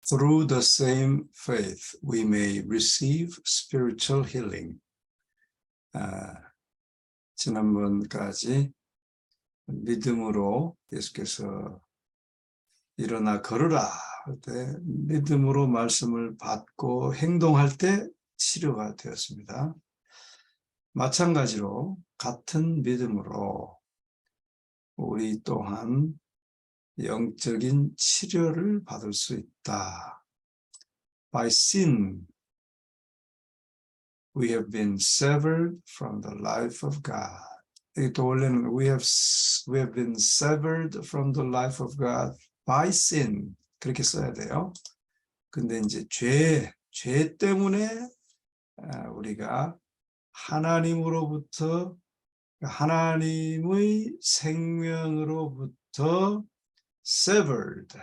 Through the same faith, we may receive spiritual healing. 지난번까지 믿음으로 예수께서 일어나 걸으라 할 때 믿음으로 말씀을 받고 행동할 때 치료가 되었습니다. 마찬가지로 같은 믿음으로 우리 또한 영적인 치료를 받을 수 있다. By sin, we have been severed from the life of God. 또 원래는 we have been severed from the life of God by sin. 그렇게 써야 돼요. 근데 이제 죄 때문에 우리가 하나님으로부터, 하나님의 생명으로부터 severed,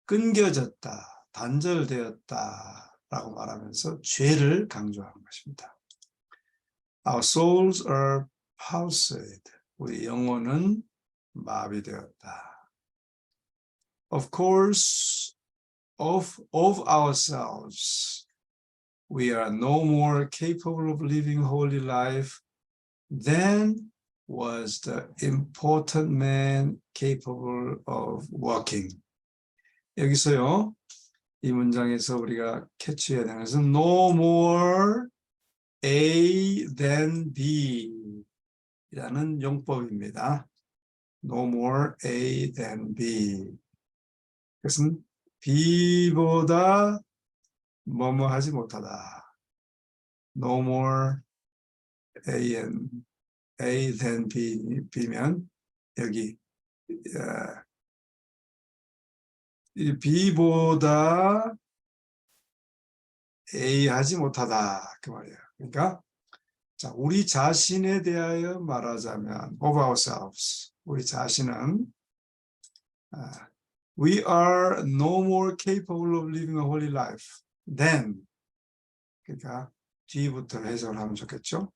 끊겨졌다, 단절되었다 라고 말하면서 죄를 강조하는 것입니다. Our souls are palsied. 우리 영혼은 마비되었다. Of course, of ourselves, we are no more capable of living holy life than was the important man capable of walking. 여기서요, 이 문장에서 우리가 캐치해야 되는 것은 no more A than B 라는 용법입니다. No more A than B. 그것은 B보다 뭐뭐 하지 못하다. No more A than B면 여기 이 B보다 A 하지 못하다 그 말이에요. 그러니까 자, 우리 자신에 대하여 말하자면 of ourselves, 우리 자신은 we are no more capable of living a holy life than, 그러니까 뒤부터 해석을 하면 좋겠죠.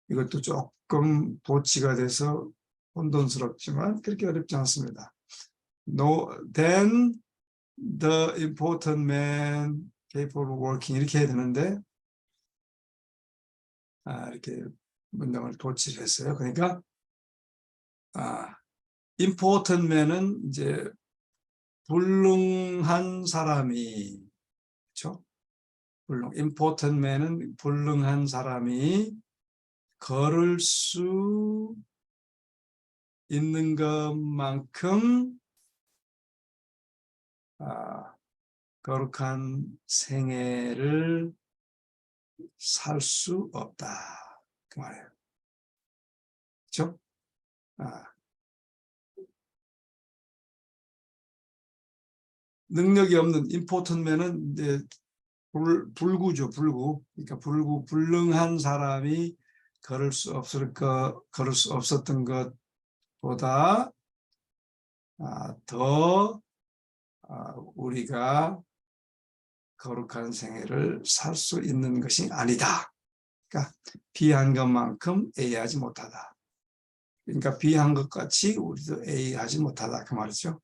이것도 조금 도치가 돼서 혼돈스럽지만 그렇게 어렵지 않습니다. No, then the important man capable of working 이렇게 해야 되는데 이렇게 문장을 도치를 했어요. 그러니까 important man은 이제 불능한 사람이, 그렇죠? important man은 불능한 사람이 걸을 수 있는 것만큼 거룩한 생애를 살 수 없다 그 말이에요. 그렇죠? 능력이 없는 important man은 이제 불구죠, 불구. 그러니까 불능한 사람이 걸을 수 없었던 것보다 더 우리가 거룩한 생애를 살 수 있는 것이 아니다. 그러니까 비한 것만큼 A하지 못하다. 그러니까 비한 것 같이 우리도 A하지 못하다 그 말이죠.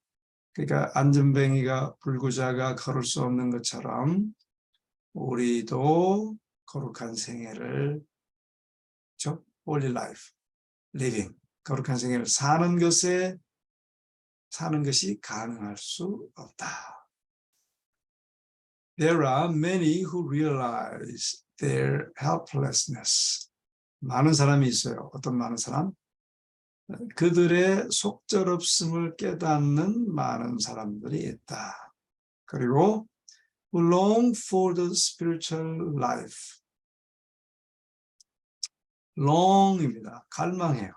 그러니까 안전뱅이가 불구자가 걸을 수 없는 것처럼 우리도 거룩한 생애를, 그렇죠? Holy life, living, 거룩한 생애를 사는 것이 가능할 수 없다. There are many who realize their helplessness. 많은 사람이 있어요. 어떤 많은 사람? 그들의 속절없음을 깨닫는 많은 사람들이 있다. 그리고 who long for the spiritual life. long입니다. 갈망해요.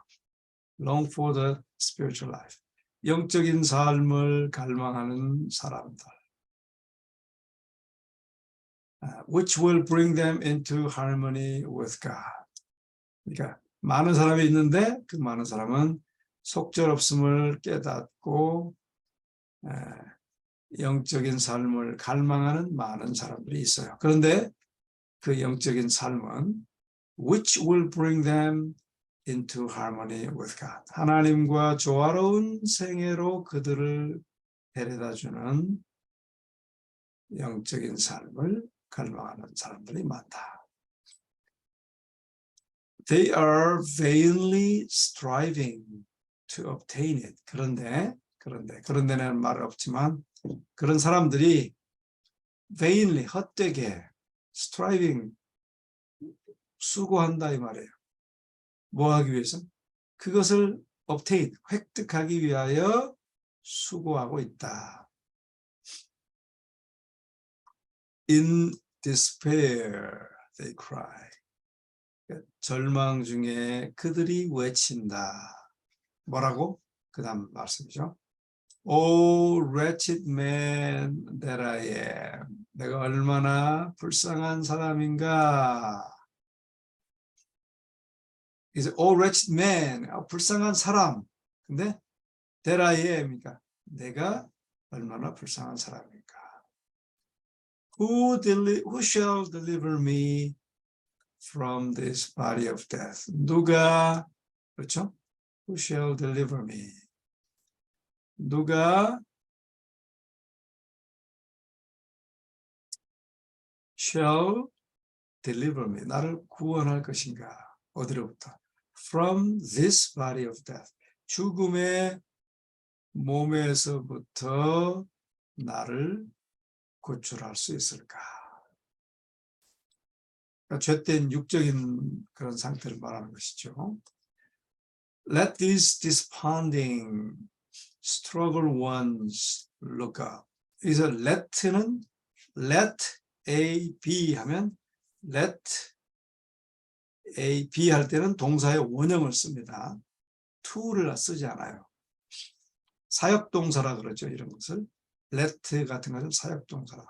long for the spiritual life. 영적인 삶을 갈망하는 사람들. which will bring them into harmony with God. 그러니까 많은 사람이 있는데 그 많은 사람은 속절없음을 깨닫고 영적인 삶을 갈망하는 많은 사람들이 있어요. 그런데 그 영적인 삶은 which will bring them into harmony with God. 하나님과 조화로운 생애로 그들을 데려다주는 영적인 삶을 갈망하는 사람들이 많다. They are vainly striving to obtain it. 그런데는 말 없지만 그런 사람들이 vainly 헛되게 striving 수고한다 이 말이에요. 뭐 하기 위해서? 그것을 obtain 획득하기 위하여 수고하고 있다. In despair they cry. 절망 중에 그들이 외친다. 뭐라고? 그 다음 말씀이죠. O wretched man that I am. 내가 얼마나 불쌍한 사람인가. 이제 O wretched man, 불쌍한 사람. 근데 that I am이니까 내가 얼마나 불쌍한 사람인가. Who shall deliver me from this body of death? 누가, 그렇죠? Who shall deliver me? 누가 shall deliver me? 나를 구원할 것인가? 어디로부터? From this body of death. 죽음의 몸에서부터 나를 구출할 수 있을까? 그러니까 죄된 육적인 그런 상태를 말하는 것이죠. Let these desponding struggle ones look up. 여기서 let는 let A, B 하면 let A, B 할 때는 동사의 원형을 씁니다. to를 쓰지 않아요. 사역동사라 그러죠. 이런 것을. let 같은 것은 사역동사라.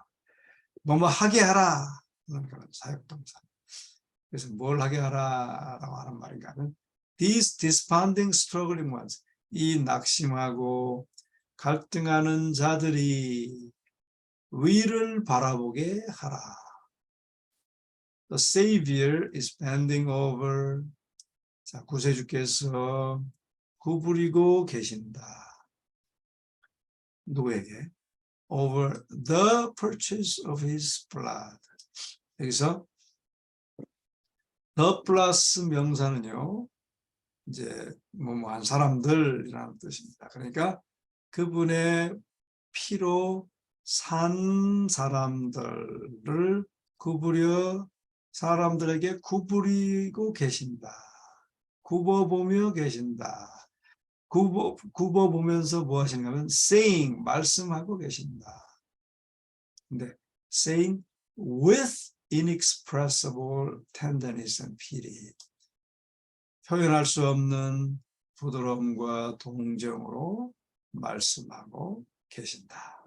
뭐뭐 하게 하라. 그런 사역동사. 그래서 뭘 하게 하라라고 하는 말인가 하면 These desponding struggling ones. 이 낙심하고 갈등하는 자들이 위를 바라보게 하라. The Savior is bending over. 자, 구세주께서 구부리고 계신다. 누구에게? Over the purchase of his blood. 여기서 the 플러스 명사는요, 이제 뭐한 사람들이라는 뜻입니다. 그러니까 그분의 피로 산 사람들을 구부려 사람들에게 구부리고 계신다. 굽어보며 계신다. 굽어보면서 뭐 하시는가 하면 saying, 말씀하고 계신다. 근데 saying with inexpressible tenderness and pity. 표현할 수 없는 부드러움과 동정으로 말씀하고 계신다.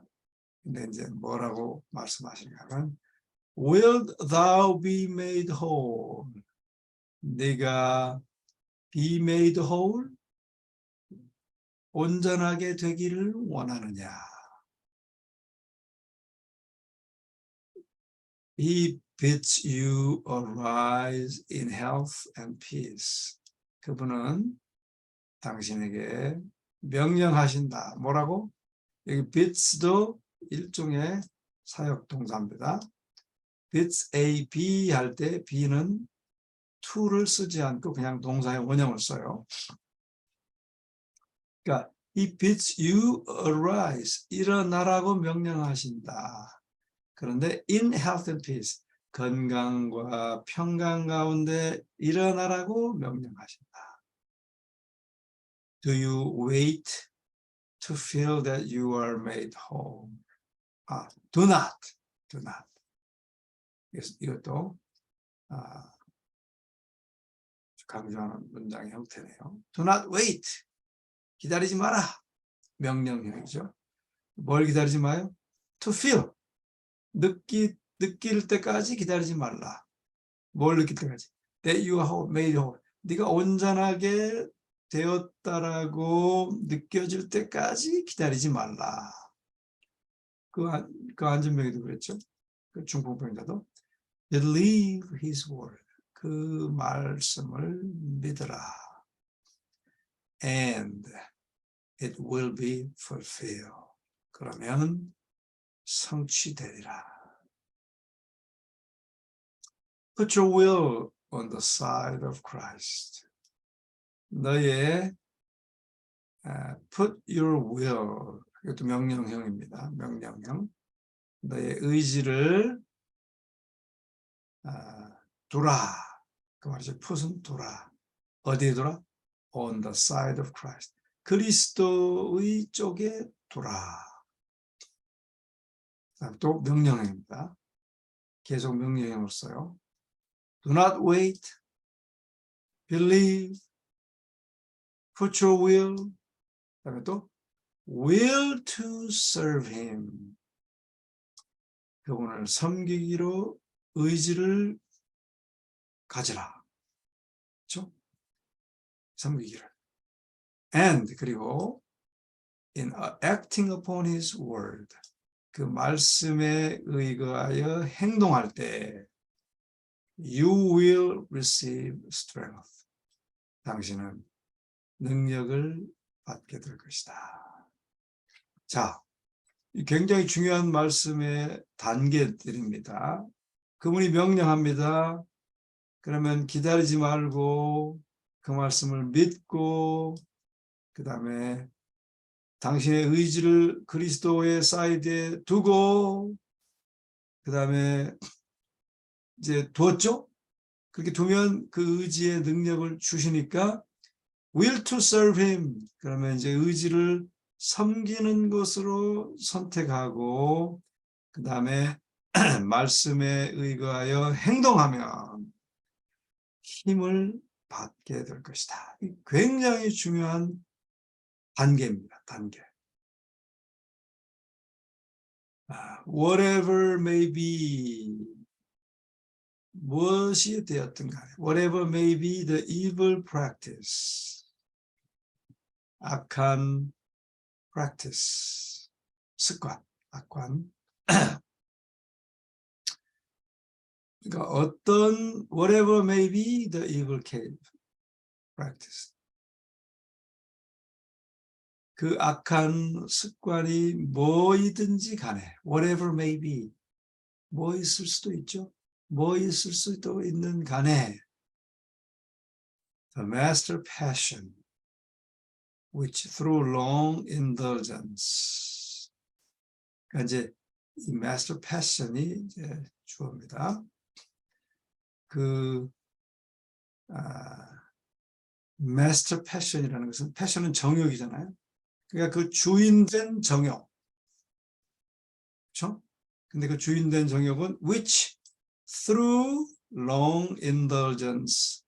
근데 이제 뭐라고 말씀하시는가 하면 Will thou be made whole? 네가 be made whole? 온전하게 되기를 원하느냐? He bids you arise in health and peace. 그분은 당신에게 명령하신다. 뭐라고? 여기 bids도 일종의 사역동사입니다. bids A, B 할 때 B는 to를 쓰지 않고 그냥 동사의 원형을 써요. 그러니까 He bids you arise. 일어나라고 명령하신다. 그런데 in health and peace. 건강과 평강 가운데 일어나라고 명령하신다. Do you wait to feel that you are made whole? Do not. Do not. 이것도 강조하는 문장의 형태네요. Do not wait. 기다리지 마라. 명령형이죠. 뭘 기다리지 마요? To feel. 느낄 때까지 기다리지 말라. 뭘 느낄 때까지? That you are made whole. 네가 온전하게 되었다라고 느껴질 때까지 기다리지 말라. 그 안전병에도 그랬죠. 그 중풍병자도 believe his word. 그 말씀을 믿으라. And it will be fulfilled. 그러면 성취되리라. Put your will on the side of Christ. 너의 put your will, 이것도 명령형입니다. 명령형. 너의 의지를 두라. 그 말이죠. put은 두라. 어디에 두라? On the side of Christ. 그리스도의 쪽에 두라. 또 명령형입니다. 계속 명령형을 써요. Do not wait. Believe. Put your will. 그다음에 또 will to serve him. 그분을 섬기기로 의지를 가지라. 그렇죠? 섬기기를. And 그리고 in acting upon his word. 그 말씀에 의거하여 행동할 때 you will receive strength. 당신은 능력을 받게 될 것이다. 자, 굉장히 중요한 말씀의 단계들입니다. 그분이 명령합니다. 그러면 기다리지 말고 그 말씀을 믿고 그 다음에 당신의 의지를 그리스도의 사이드에 두고 그 다음에 이제 두었죠? 그렇게 두면 그 의지의 능력을 주시니까 will to serve him. 그러면 이제 의지를 섬기는 것으로 선택하고 그 다음에 말씀에 의거하여 행동하면 힘을 받게 될 것이다. 굉장히 중요한 단계입니다. 단계. Whatever may be, 무엇이 되었든 간에 whatever may be the evil practice, 악한 practice, 습관, 악관. 그러니까 어떤 whatever may be the evil practice, 그 악한 습관이 뭐이든지 간에 whatever may be, 뭐 있을 수도 있죠. 뭐 있을 수도 있는 간에 the master passion which through long indulgence. 그러니까 이제 이 master passion이 이제 주어입니다. 그 master passion이라는 것은 passion은 정욕이잖아요. 그러니까 그 주인된 정욕, 그렇죠? 근데 그 주인된 정욕은 which through long indulgence,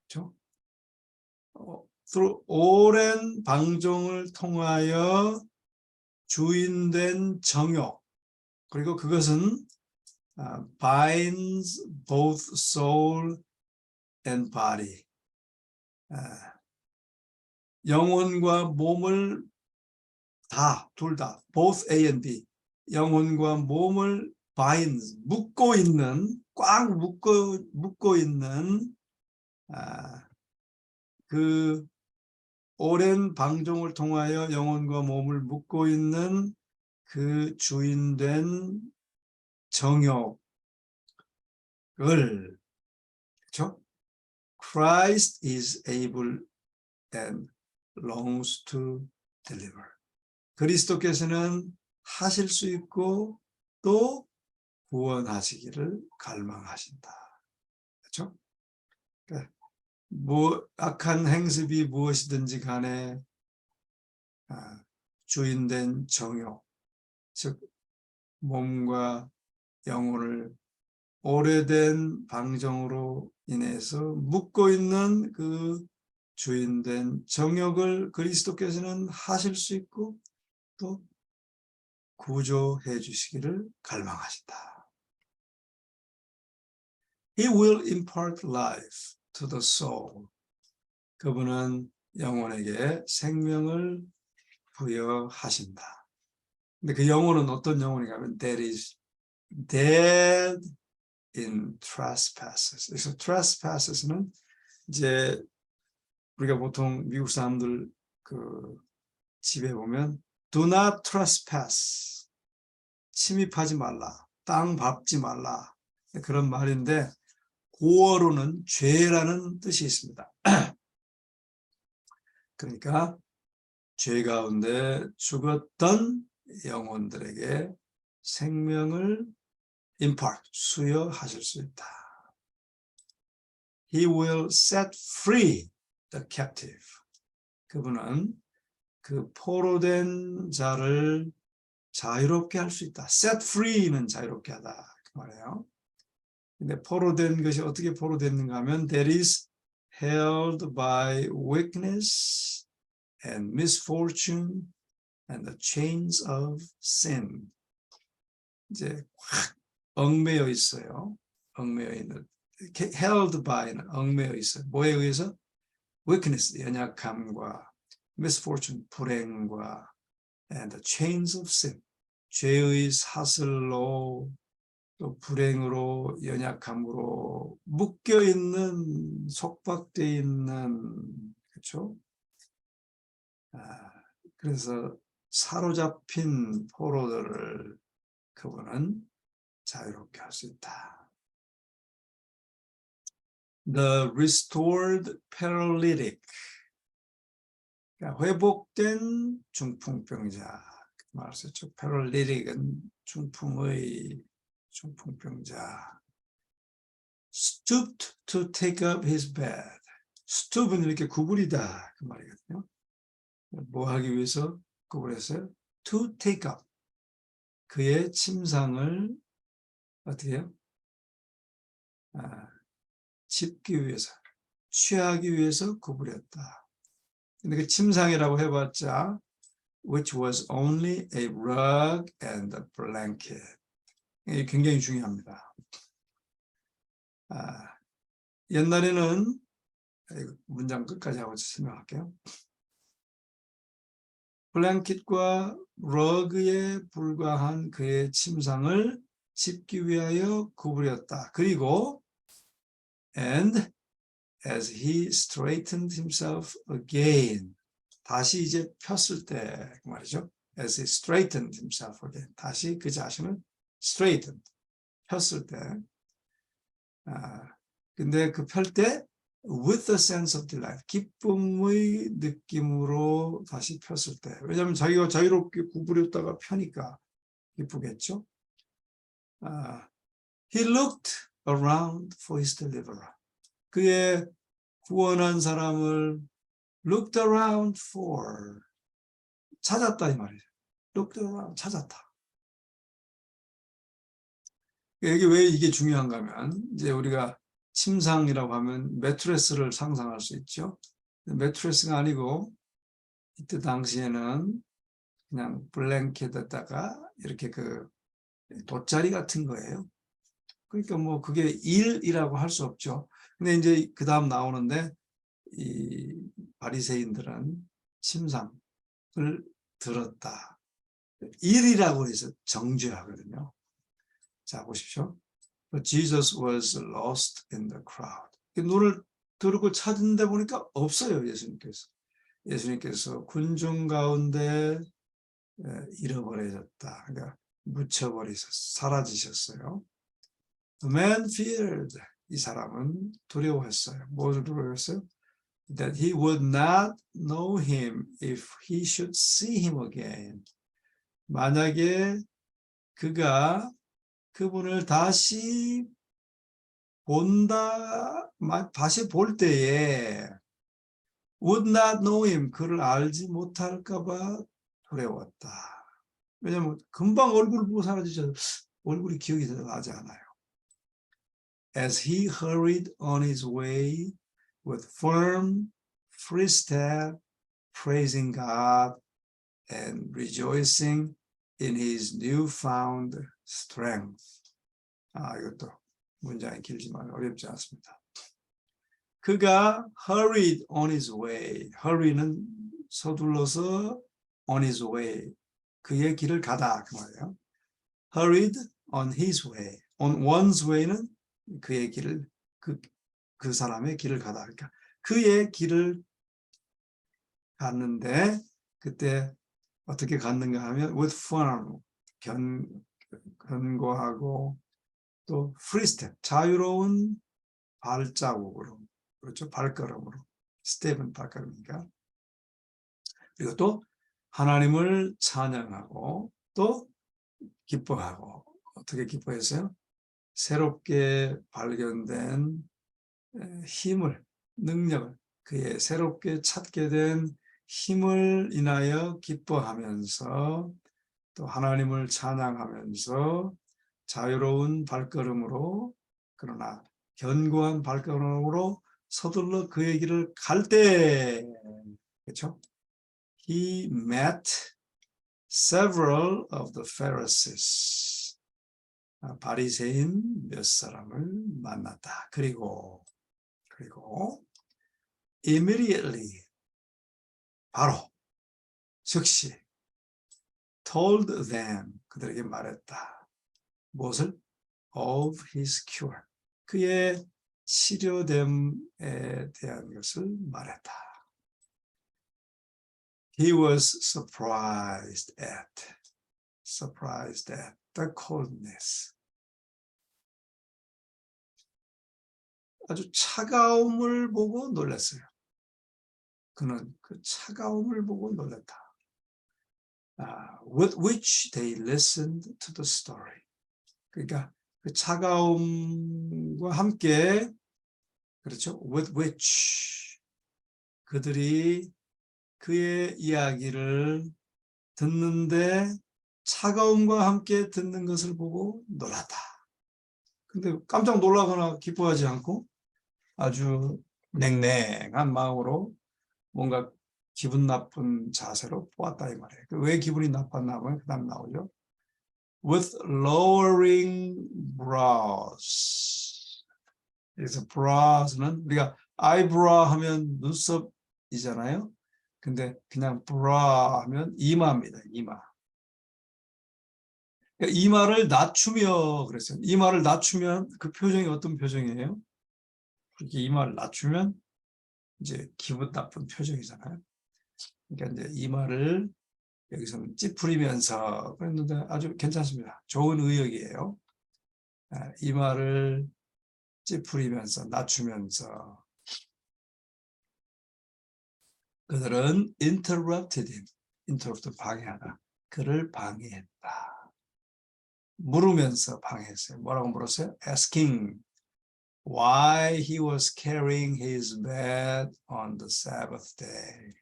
그렇죠? through 오랜 방종을 통하여 주인된 정욕, 그리고 그것은 binds both soul and body. 영혼과 몸을 둘 다, both A and B, 영혼과 몸을 binds, 묶고 있는, 꽉 묶고 있는 그 오랜 방종을 통하여 영혼과 몸을 묶고 있는 그 주인된 정욕을, 그렇죠? Christ is able and longs to deliver. 그리스도께서는 하실 수 있고 또 구원하시기를 갈망하신다. 그렇죠? 그러니까 뭐 악한 행습이 무엇이든지 간에 주인된 정욕, 즉 몸과 영혼을 오래된 방종으로 인해서 묶고 있는 그 주인된 정욕을 그리스도께서는 하실 수 있고 또 구조해 주시기를 갈망하신다. He will impart life to the soul. 그분은 영혼에게 생명을 부여하신다. 근데 그 영혼은 어떤 영혼인가 하면 that is dead in trespasses. 그래서 trespasses는 이제 우리가 보통 미국 사람들 그 집에 보면 do not trespass. 침입하지 말라. 땅 밟지 말라. 그런 말인데 고어로는 죄라는 뜻이 있습니다. 그러니까 죄 가운데 죽었던 영혼들에게 생명을 impart, 수여하실 수 있다. He will set free the captive. 그분은 그 포로된 자를 자유롭게 할 수 있다. set free는 자유롭게 하다 그 말이에요. 근데 포로된 것이 어떻게 포로됐는가 하면 that is held by weakness and misfortune and the chains of sin. 이제 확 얽매여 있어요. 얽매여 있는 held by는 얽매여 있어요. 뭐에 의해서? weakness, 연약함과 misfortune, 불행과 and the chains of sin, 죄의 사슬로 또 불행으로 연약함으로 묶여있는 속박되어 있는 그렇죠? 그래서 사로잡힌 포로들을 그분은 자유롭게 할 수 있다. The restored paralytic, 그러니까 회복된 중풍병자 말할 수 있죠. paralytic은 중풍병자. stooped to take up his bed. stoop은 이렇게 구부리다 그 말이거든요. 뭐 하기 위해서 구부렸어요? to take up. 그의 침상을 어떻게 해요? 짚기 위해서, 취하기 위해서 구부렸다. 근데 그 침상이라고 해봤자 which was only a rug and a blanket. 이게 굉장히 중요합니다. 옛날에는 문장 끝까지 하고 설명할게요. 블랭킷과 러그에 불과한 그의 침상을 짚기 위하여 구부렸다. 그리고 and as he straightened himself again, 다시 이제 폈을 때 그 말이죠. as he straightened himself again, 다시 그 자신을 straightened, 폈을 때 근데 그 펼 때 with a sense of delight, 기쁨의 느낌으로 다시 폈을 때, 왜냐하면 자기가 자유롭게 구부렸다가 펴니까 기쁘겠죠. He looked around for his deliverer. 그의 구원한 사람을 looked around for, 찾았다 이 말이죠. looked around, 찾았다. 이게 왜 이게 중요한가 하면 이제 우리가 침상이라고 하면 매트레스를 상상할 수 있죠. 매트레스가 아니고 이때 당시에는 그냥 블랭켓에다가 이렇게 그 돗자리 같은 거예요. 그러니까 뭐 그게 일이라고 할 수 없죠. 근데 이제 그 다음 나오는데 이 바리새인들은 침상을 들었다. 일이라고 해서 정죄하거든요. 자 보십시오. But Jesus was lost in the crowd. 눈을 들고 찾는데 보니까 없어요. 예수님께서 군중 가운데 잃어버려졌다. 그러니까 묻혀버리셨어요. 사라지셨어요. The man feared. 이 사람은 두려워했어요. 무엇을 두려워했어요? That he would not know him if he should see him again. 만약에 그가 그분을 다시 볼 때에 would not know him, 그를 알지 못할까 봐 두려웠다. 왜냐하면 금방 얼굴을 보고 사라지죠. 얼굴이 기억이 잘 나지 않아요. As he hurried on his way with firm, free step, praising God and rejoicing in his newfound strength. 이것도 문장이 길지만 어렵지 않습니다. 그가 hurried on his way. hurry는 서둘러서 on his way. 그의 길을 가다 그 말이에요. hurried on his way. on one's way는 그의 길을 그 사람의 길을 가다. 그러니까 그의 길을 갔는데 그때 어떻게 갖는가 하면 with fun, 견고하고 또 free step, 자유로운 발자국으로, 그렇죠? 발걸음으로. 스텝은 발걸음이니까. 그리고 또 하나님을 찬양하고 또 기뻐하고. 어떻게 기뻐했어요? 새롭게 발견된 힘을, 능력을, 그의 새롭게 찾게 된 힘을 인하여 기뻐하면서 또 하나님을 찬양하면서 자유로운 발걸음으로, 그러나 견고한 발걸음으로 서둘러 그의 길을 갈 때, 그렇죠? He met several of the Pharisees. 바리새인 몇 사람을 만났다. 그리고 immediately, 바로 즉시 told them, 그들에게 말했다. 무엇을? of his cure, 그의 치료됨에 대한 것을 말했다. He was surprised at the coldness. 아주 차가움을 보고 놀랐어요. 그는 그 차가움을 보고 놀랐다. With which they listened to the story. 그러니까 그 차가움과 함께, 그렇죠? With which 그들이 그의 이야기를 듣는데 차가움과 함께 듣는 것을 보고 놀랐다. 근데 깜짝 놀라거나 기뻐하지 않고 아주 냉랭한 마음으로 뭔가 기분 나쁜 자세로 보았다 이 말이에요. 왜 기분이 나빴나 하면 그 다음 나오죠. With lowering brows. 그래서 brows는 우리가 eyebrow 하면 눈썹이잖아요. 근데 그냥 brow 하면 이마입니다. 이마. 그러니까 이마를 낮추며 그랬어요. 이마를 낮추면 그 표정이 어떤 표정이에요? 그렇게 이마를 낮추면 이제 기분 나쁜 표정이잖아요. 그러니까 이제 이마를 여기서는 찌푸리면서 그랬는데 아주 괜찮습니다. 좋은 의역이에요. 이마를 찌푸리면서 낮추면서 그들은 interrupted him. interrupt 방해하다. 그를 방해했다. 물으면서 방해했어요. 뭐라고 물었어요? asking why he was carrying his bed on the Sabbath day.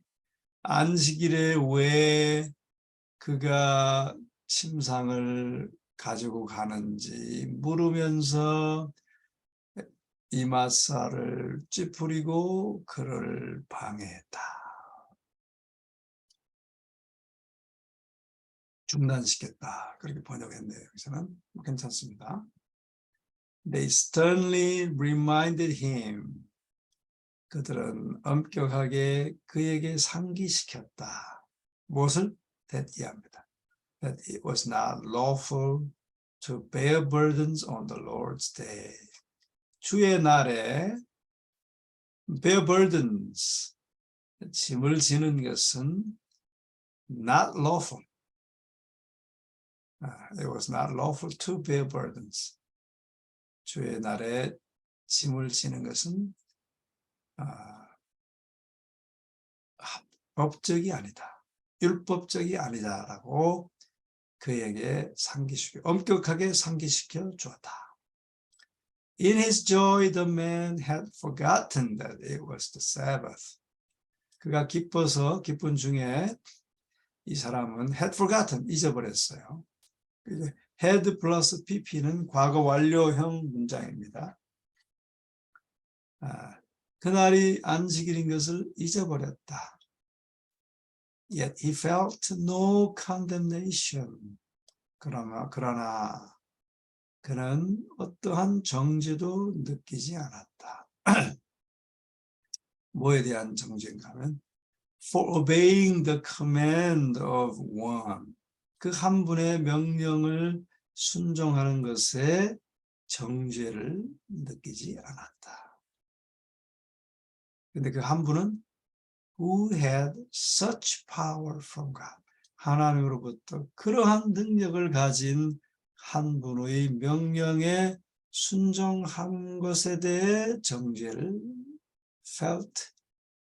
안식일에 왜 그가 침상을 가지고 가는지 물으면서 이마살을 찌푸리고 그를 방해했다. 중단시켰다. 그렇게 번역했네요. 여기서는 괜찮습니다. They sternly reminded him. 그들은 엄격하게 그에게 상기시켰다. 무엇을? That 이해합니다. That it was not lawful to bear burdens on the Lord's day. 주의 날에 bear burdens, 짐을 지는 것은 not lawful. It was not lawful to bear burdens. 주의 날에 짐을 지는 것은 법적이 아니다. 율법적이 아니다라고 그에게 엄격하게 상기시켜 주었다. In his joy, the man had forgotten that it was the Sabbath. 그가 기쁜 중에 이 사람은 had forgotten, 잊어버렸어요. had 플러스 pp는 과거 완료형 문장입니다. 그날이 안식일인 것을 잊어버렸다. Yet he felt no condemnation. 그러나 그는 어떠한 정죄도 느끼지 않았다. 뭐에 대한 정죄인가 하면 for obeying the command of one. 그 한 분의 명령을 순종하는 것에 정죄를 느끼지 않았다. 근데 그 한 분은 who had such power from God. 하나님으로부터 그러한 능력을 가진 한 분의 명령에 순종한 것에 대해 정죄를 felt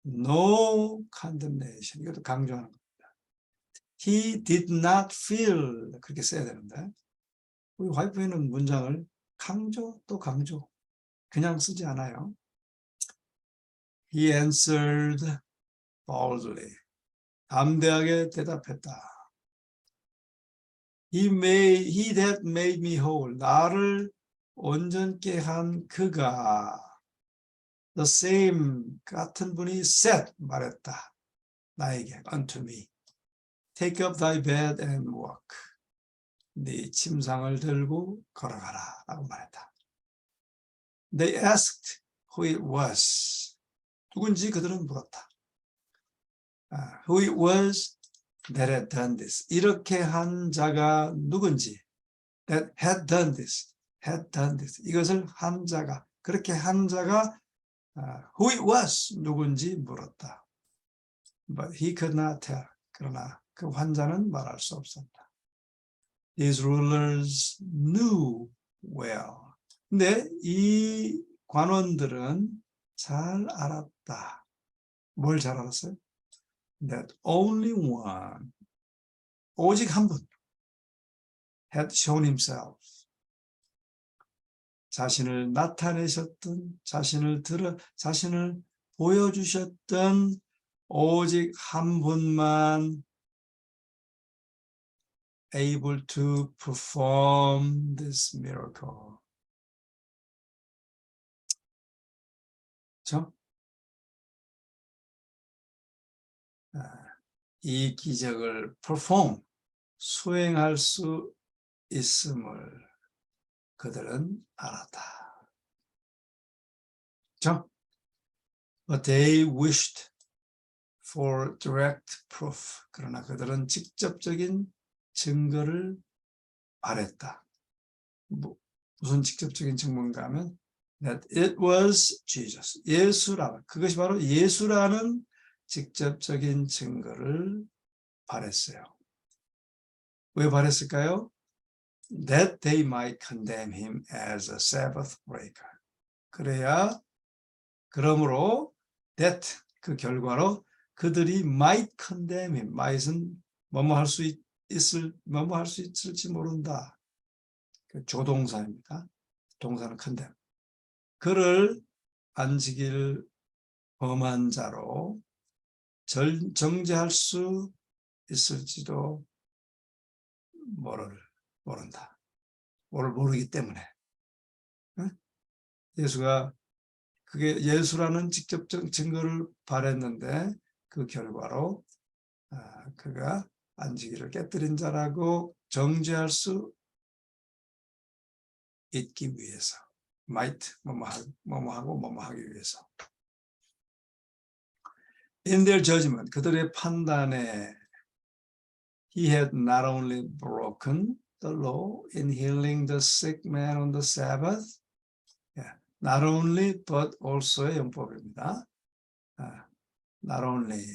no condemnation. 이것도 강조하는 겁니다. He did not feel, 그렇게 써야 되는데 우리 와이프에는 문장을 강조 또 강조, 그냥 쓰지 않아요. He answered boldly. 담대하게 대답했다. He that made me whole. 나를 온전케 한 그가 the same, 같은 분이 said, 말했다. 나에게 unto me. Take up thy bed and walk. 네 침상을 들고 걸어가라 라고 말했다. They asked who it was. 누군지 그들은 물었다. Who it was that had done this. 이렇게 한 자가 누군지. That had done this. Had done this. 이것을 한 자가, 그렇게 한 자가 who it was, 누군지 물었다. But he could not tell. 그러나 그 환자는 말할 수 없었다. These rulers knew well. 근데 이 관원들은 잘 알았다. 뭘 잘 알았어요? That only one, 오직 한 분, had shown himself. 자신을 나타내셨던, 자신을 보여주셨던 오직 한 분만 able to perform this miracle. 그렇죠? 이 기적을 perform, 수행할 수 있음을 그들은 알았다. 그렇죠? But they wished for direct proof. 그러나 그들은 직접적인 증거를 바랬다. 무슨 직접적인 증거인가 하면 that it was Jesus. 예수라. 그것이 바로 예수라는 직접적인 증거를 바랬어요. 왜 바랬을까요? That they might condemn him as a Sabbath breaker. 그러므로 that, 그 결과로 그들이 might condemn him. might은 뭐뭐 할 수 있을지 모른다. 그 조동사입니다. 동사는 condemn. 그를 안지기를 범한 자로 정죄할 수 있을지도 모른다. 모르기 때문에. 예수가 그게 예수라는 직접적 증거를 바랬는데 그 결과로 그가 안지기를 깨뜨린 자라고 정죄할 수 있기 위해서. might 뭐뭐 하기 위해서. In their judgment, 그들의 판단에 he had not only broken the law in healing the sick man on the Sabbath, not only but also의 용법입니다. not only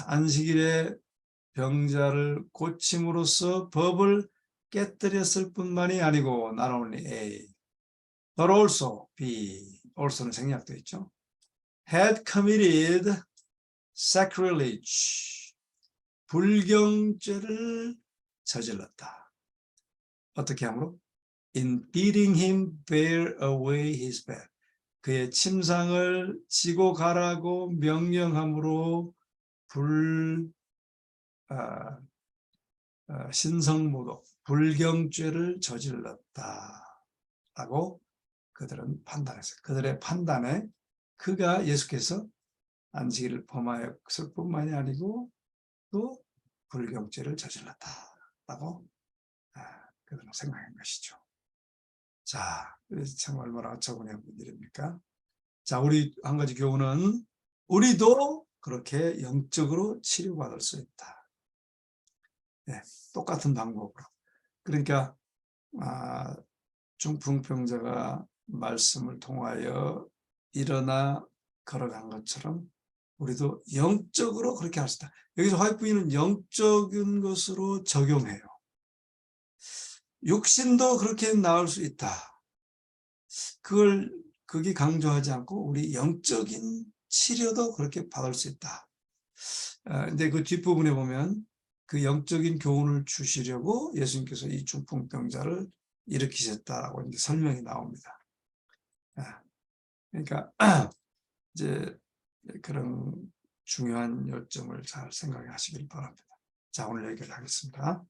안식일에 병자를 고침으로써 법을 깨뜨렸을 뿐만이 아니고 not only A, but also B, also는 생략되어 있죠. had committed sacrilege, 불경죄를 저질렀다. 어떻게 함으로? In bidding him bear away his bed. 그의 침상을 지고 가라고 명령함으로 신성모독, 불경죄를 저질렀다라고 그들은 판단했어요. 그들의 판단에 그가 예수께서 안식일을 범하였을 뿐만이 아니고 또 불경죄를 저질렀다라고 그들은 생각한 것이죠. 자, 참 얼마나 어처구니없는 일입니까? 자, 우리 한 가지 교훈은 우리도 그렇게 영적으로 치료받을 수 있다. 네, 똑같은 방법으로. 그러니까 중풍병자가 말씀을 통하여 일어나 걸어간 것처럼 우리도 영적으로 그렇게 할 수 있다. 여기서 화이트부인은 영적인 것으로 적용해요. 육신도 그렇게 나을 수 있다. 그게 강조하지 않고 우리 영적인 치료도 그렇게 받을 수 있다. 근데 그 뒷부분에 보면 그 영적인 교훈을 주시려고 예수님께서 이 중풍병자를 일으키셨다라고 이제 설명이 나옵니다. 그러니까 이제 그런 중요한 요점을 잘 생각하시길 바랍니다. 자, 오늘 여기까지 하겠습니다.